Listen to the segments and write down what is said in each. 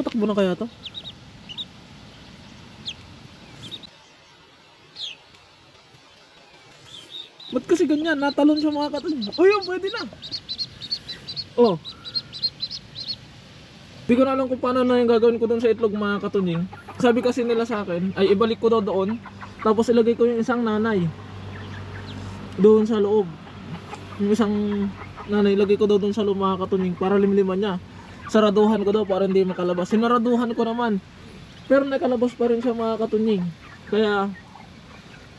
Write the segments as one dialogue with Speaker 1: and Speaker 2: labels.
Speaker 1: Tatakbo na kaya to? Ba't kasi ganyan? Natalon siya mga katunying. Oh yun, pwede na. Oh. Di ko na alam kung paano na yung gagawin ko doon sa itlog mga katunying. Sabi kasi nila sa akin, ay ibalik ko daw doon. Tapos ilagay ko yung isang nanay doon sa loob. Yung isang nanay, ilagay ko daw doon sa loob mga katunying para limliman niya. Saraduhan ko daw para hindi makalabas. Sinaraduhan ko naman. Pero nakalabas pa rin siya mga katunying. Kaya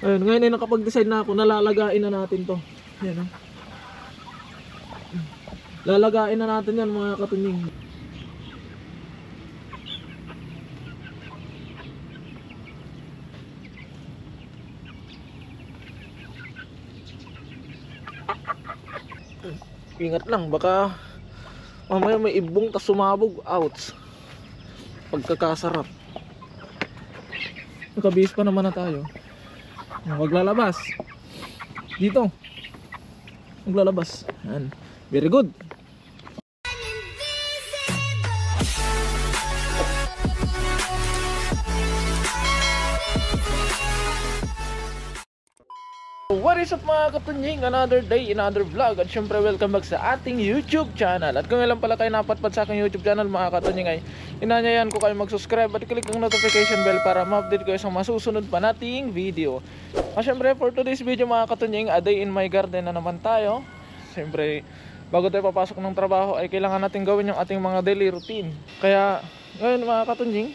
Speaker 1: ayun, ngayon ay nakapag-decide na ako, nalalagain na natin to. Yan, lalagain na natin yan mga katunying. Ingat lang, baka mamaya may ibong tas sumabog. Ouch. Pagkakasarap. Nakabihis pa naman na tayo. Maglalabas dito, maglalabas. Yan. Very good. What is up mga katunying? Another day, another vlog. At syempre welcome back sa ating YouTube channel. At kung ilan pala kayo napatpat sa aking YouTube channel mga katunying, ay inanyayan ko kayo mag-subscribe at click ang notification bell para ma-update kayo sa masusunod pa nating video. At syempre for today's video mga katunying, a day in my garden na naman tayo. Syempre bago tayo papasok ng trabaho ay kailangan natin gawin yung ating mga daily routine. Kaya ngayon mga katunying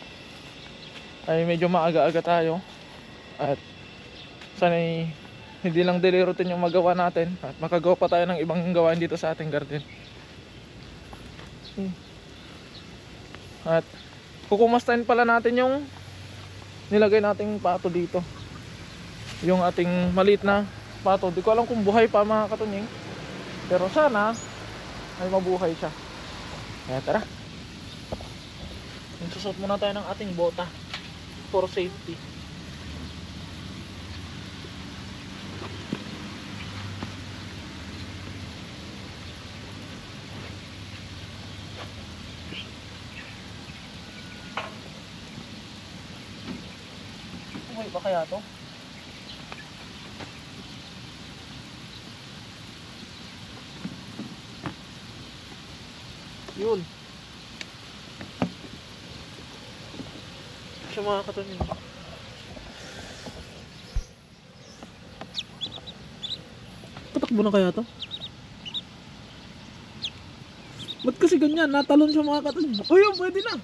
Speaker 1: ay medyo maaga-aga tayo. At sana'y hindi lang daily routine yung magawa natin at makagawa pa tayo ng ibang gawain dito sa ating garden. At kukumastahin pala natin yung nilagay nating pato dito. Yung ating maliit na pato. Di ko alam kung buhay pa mga katunying, pero sana ay mabuhay siya. Kaya tara, susot muna tayo ng ating bota for safety. Ba kaya to? Yun. Siya mga katunying. Tatakbo na kaya to? Ba't kasi ganyan? Natalon siya mga katunying. Oh yun, pwede na.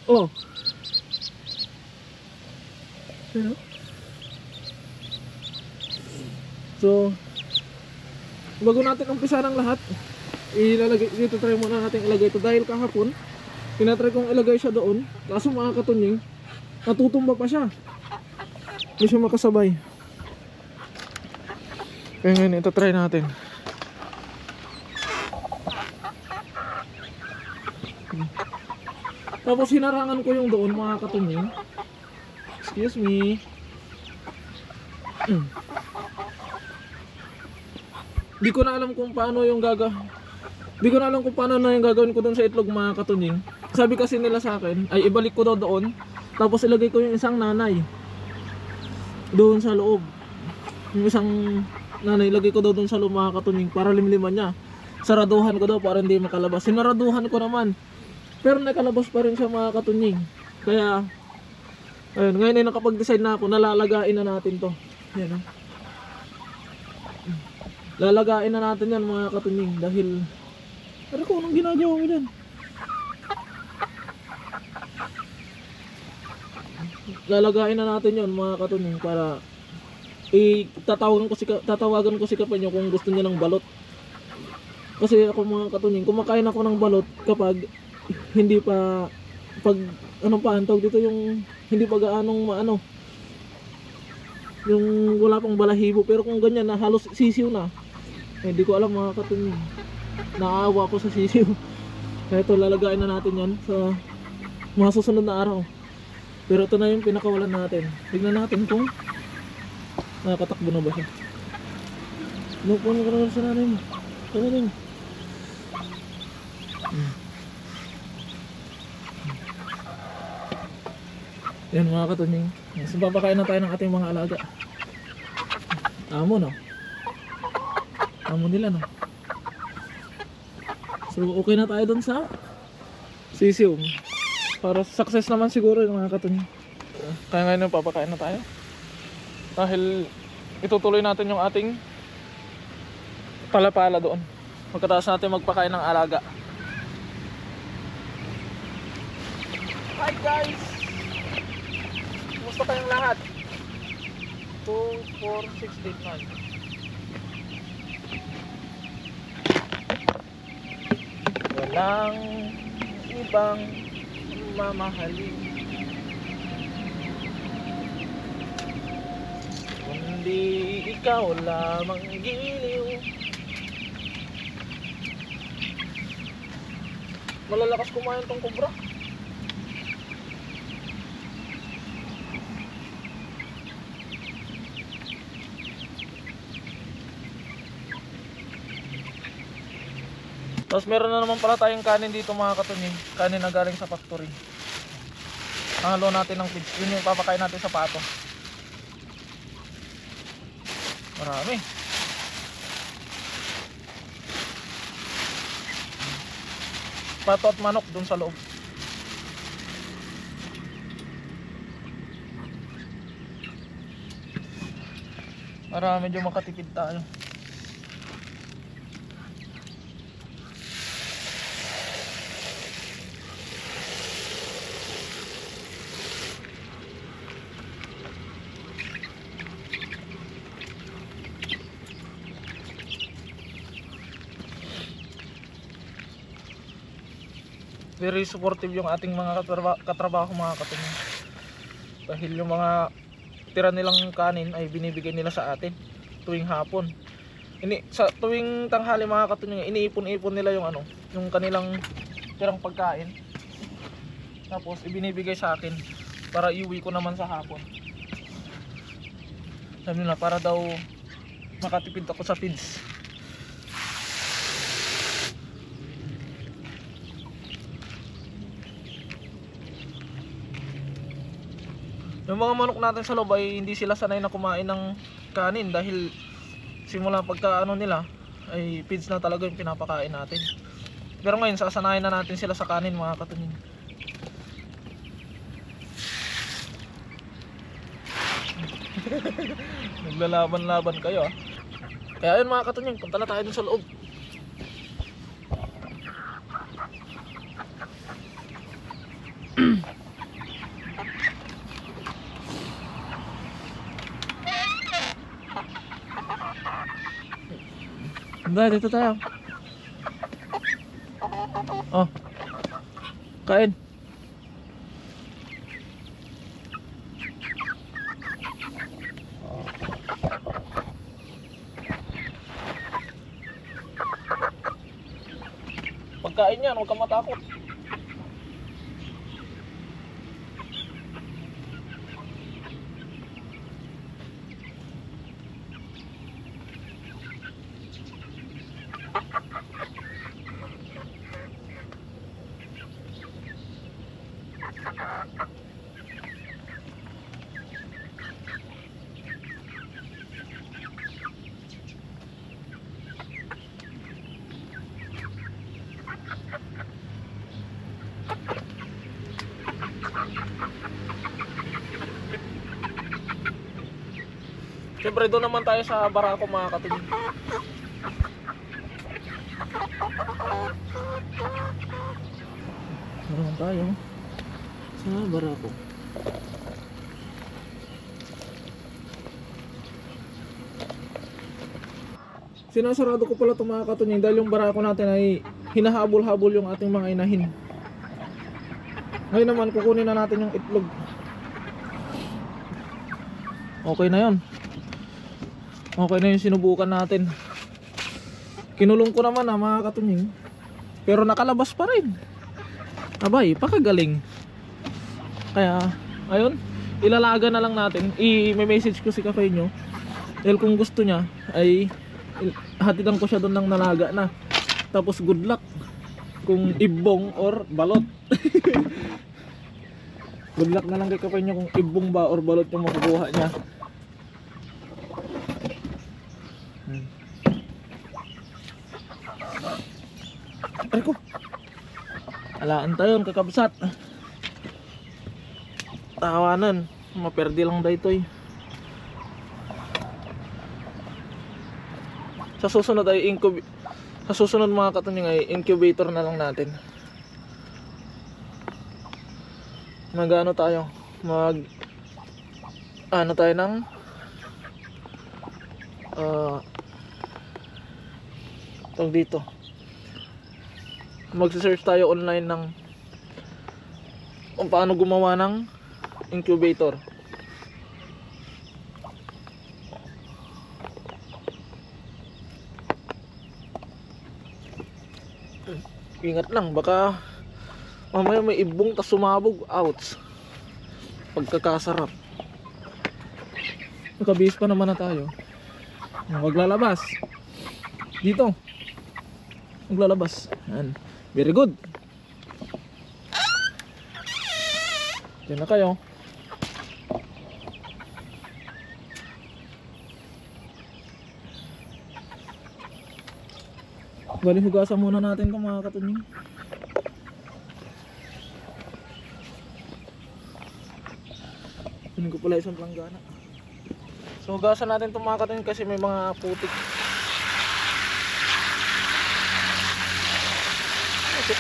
Speaker 1: Oh. So bago natin umpisa ng lahat, ilalagay dito, try muna natin ilagay ito dahil kahapon tinatry kong ilagay siya doon, kaso mga katunying natutumba pa siya, hindi siya makasabay. Kaya ngayon ito try natin. Tapos hinarangan ko yung doon mga katunying. Excuse me. Di ko na alam kung paano yung gagawin ko doon sa itlog mga katunying. Sabi kasi nila sa akin, ay ibalik ko daw doon. Tapos ilagay ko yung isang nanay doon sa loob. Yung isang nanay ilagay ko daw doon sa loob mga katunying para limliman niya. Saraduhan ko daw para hindi makalabas. Sinaraduhan ko naman, pero nakalabas pa rin siya mga katunying. Kaya ayun, ngayon ay nakapag-decide na ako, nalalagain na natin to. Yan, oh. Lalagain na natin yan mga katunying dahil ano ko, anong ginagawa mo dyan? Lalagain na natin yon mga katunying para tatawagan ko si Kapanyo kung gusto niya ng balot. Kasi ako mga katunying, kumakain ako ng balot kapag hindi pa, pag anong pa ang tawag dito, yung hindi pa gaanong maano, yung wala pang balahibo. Pero kung ganyan na halos sisiw na, eh di ko alam mga katunying, naawa ko sa sisiw. Kaya ito lalagain na natin yan sa mga susunod na araw. Pero ito na yung pinakawalan natin. Tignan natin kung nakakatakbo na ba siya. Puno ko na sa nanay mo. Sa nanay mo. Yan mga katunying. So papakain na tayo ng ating mga alaga. Amo no. Amo nila no. So okay na tayo dun sa sisiw. Para success naman siguro yung mga katunying. Kaya ngayon papakain na tayo. Dahil itutuloy natin yung ating palapala doon. Pagkatapos natin magpakain ng alaga. Hi guys! Kumusta kayong lahat? 2, 4, 6, 8, 9. Walang ibang mamahalin kundi ikaw lamang giliw. Malalakas kumain tong kobra. Tapos meron na naman pala tayong kanin dito mga katunying. Kanin na galing sa factory. Halo natin ng feeds. Yun yung papakain natin sa pato. Marami. Pato at manok dun sa loob. Para medyo makatipid tayo. Very supportive yung ating mga katrabaho mga katunying. Dahil yung mga tira nilang kanin ay binibigay nila sa atin tuwing hapon. Sa tuwing tanghali mga katunying, iniipon-ipon nila yung yung kanilang tirang pagkain. Tapos ibinibigay sa akin para iuwi ko naman sa hapon. Sabi nila para daw makatipid ako sa feeds. Yung mga manok natin sa loob ay hindi sila sanay na kumain ng kanin dahil simula pagka nila ay feeds na talaga yung pinapakain natin. Pero ngayon sasanayin na natin sila sa kanin mga katunying. Naglalaban-laban kayo ah. Kaya ayun mga katunying, punta na tayo dun sa loob. Dito tayo. Oh. Kain. Pagkain yan, huwag kang matakot. Siyempre doon naman tayo sa barako mga katunying. Doon naman tayo sa barako. Sinasarado ko pala ito mga katunying dahil yung barako natin ay hinahabol-habol yung ating mga inahin. Ngayon naman kukunin na natin yung itlog. Okay na yun. Okay na yung sinubukan natin. Kinulong ko naman mga katunying. Pero nakalabas pa rin. Abay, pakagaling. Kaya, ayun. Ilalaga na lang natin. I-message ko si Kafay nyo. Dahil kung gusto niya, ay hatidan ko siya doon ng nalaga na. Tapos good luck. Kung ibong or balot. Good luck na lang kay kapay nyo kung ibong ba or balot yung makukuha niya. Ay ko, alaan tayo kakabsat. Tawanan, maperdi lang dito eh. Sa susunod ay sa susunod mga katunying ay incubator na lang natin. Mag-ano tayo? Ano tayo ng tawag dito. Magse-search tayo online ng kung paano gumawa ng incubator. Ingat lang, baka mamaya may ibong tas sumabog. Ouch. Pagkakasarap. Nakabihis pa naman na tayo. Maglalabas dito. Maglalabas. Yan. Very good. Diyan na kayo. Bali, hugasan muna natin itong mga katunying. Kunin ko pala isang planggana. So hugasan natin itong mga katunying kasi may mga putik. Okay.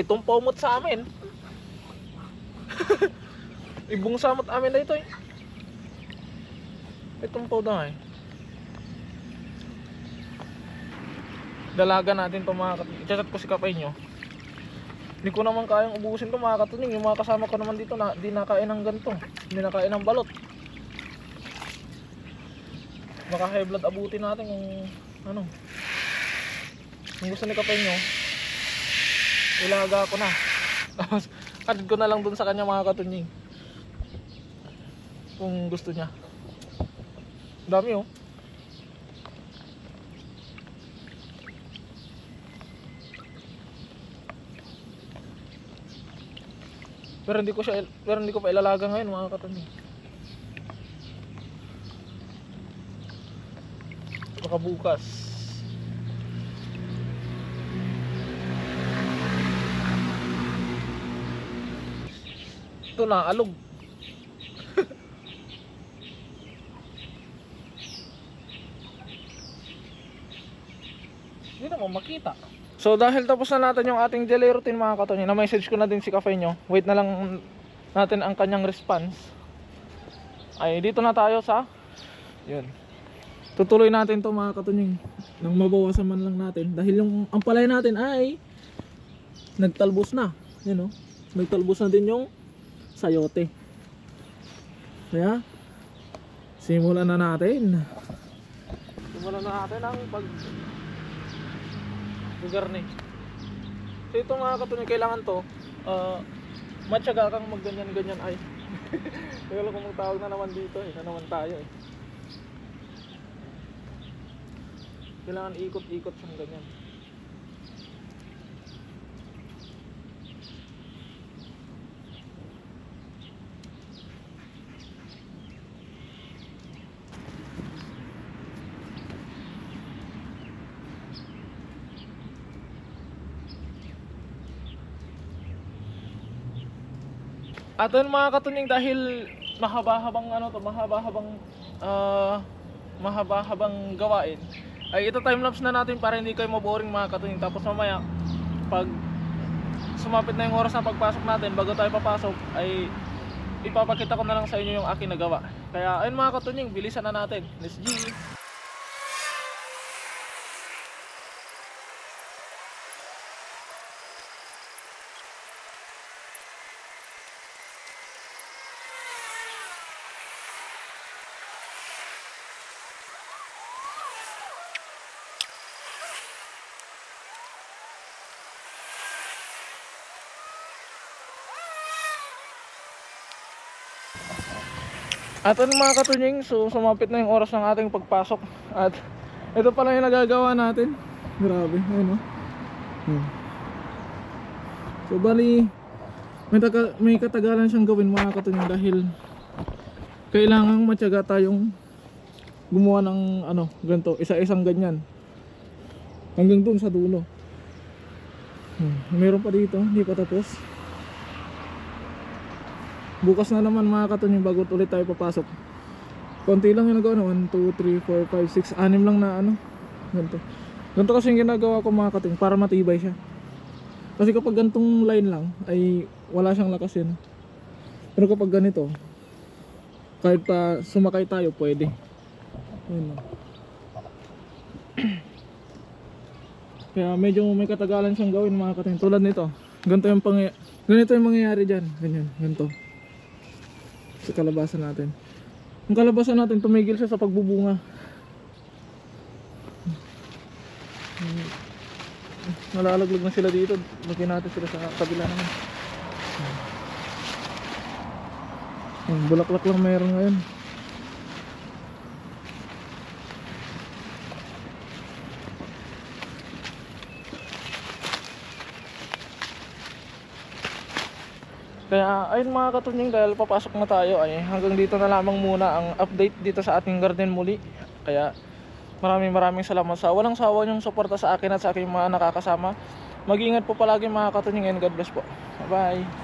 Speaker 1: Itong pomot sa amin. Ibong samot amin na ito eh. Itong powda eh. Dalaga natin itong mga katunying. I-chat ko si kapay nyo. Hindi ko naman kayang ubusin itong mga katunying. Yung mga kasama ko naman dito na di nakain ng ganito. Hindi nakain ng balot. Baka high blood abutin natin kung ano. Kung gusto ni kapay nyo, ilaga ko na. Tapos add ko na lang dun sa kanya mga katunying. Kung gusto niya. Dami oh. Pero hindi ko pa ilalaga ngayon mga katunying. Baka bukas. Ito na, alog. Hindi naman makita. So dahil tapos na natin yung ating daily routine mga katunying, na-message ko na din si Kapay nyo. Wait na lang natin ang kanyang response. Ay dito na tayo sa yun. Tutuloy natin to mga katunying nang mabawasan man lang natin. Dahil yung ampalay natin ay nagtalbos na. Yun, no? Nagtalbos na din yung sayote. Kaya simulan na natin. Simulan na natin ang pag-garni. So ito mga katunying, kailangan to matyaga kang magganyan-ganyan ay. Kaya kung magtawag na naman dito na naman tayo eh. Kailangan ikot-ikot siyang ganyan. At yun mga katunying, dahil mahaba-habang mahaba-habang gawain, ay ito timelapse na natin para hindi kayo maboring mga katunying. Tapos mamaya pag sumapit na yung oras na pagpasok natin, bago tayo papasok ay ipapakita ko na lang sa inyo yung aking nagawa. Kaya ayun mga katunying, bilisan na natin. Let's G. At ano mga katunying, so sumapit na yung oras ng ating pagpasok. At ito pala yung nagagawa natin. Grabe, ayun o. So bali, may katagalan siyang gawin mga katunying dahil kailangan matyaga tayong gumawa ng ano, ganito, isa-isang ganyan hanggang dun sa dulo. Meron pa dito, hindi pa tapos. Bukas na naman mga katunying bago ulit tayo papasok. Konti lang yung nagawa na 1, 2, 3, 4, 5, 6, 6 lang na ano, ganito. Ganito kasi yung ginagawa ko mga katunying para matibay siya. Kasi kapag gantong line lang ay wala siyang lakas yun. Pero kapag ganito, kahit pa sumakay tayo pwede. Ayun lang. Kaya medyo may katagalan siyang gawin mga katunying. Tulad nito, ganito yung mangyayari dyan. Ganyan, ganito sa kalabasan natin. Yung kalabasan natin tumigil siya sa pagbubunga. Nalalaglag na sila dito. Lagyan natin sila sa kabila naman. Bulaklak lang mayroon ngayon. Kaya ayun mga katunying, dahil papasok na tayo ay hanggang dito na lamang muna ang update dito sa ating garden muli. Kaya maraming salamat sa walang sawa niyong suporta sa akin at sa aking mga nakakasama. Mag-iingat po palagi mga katunying and God bless po. Bye bye.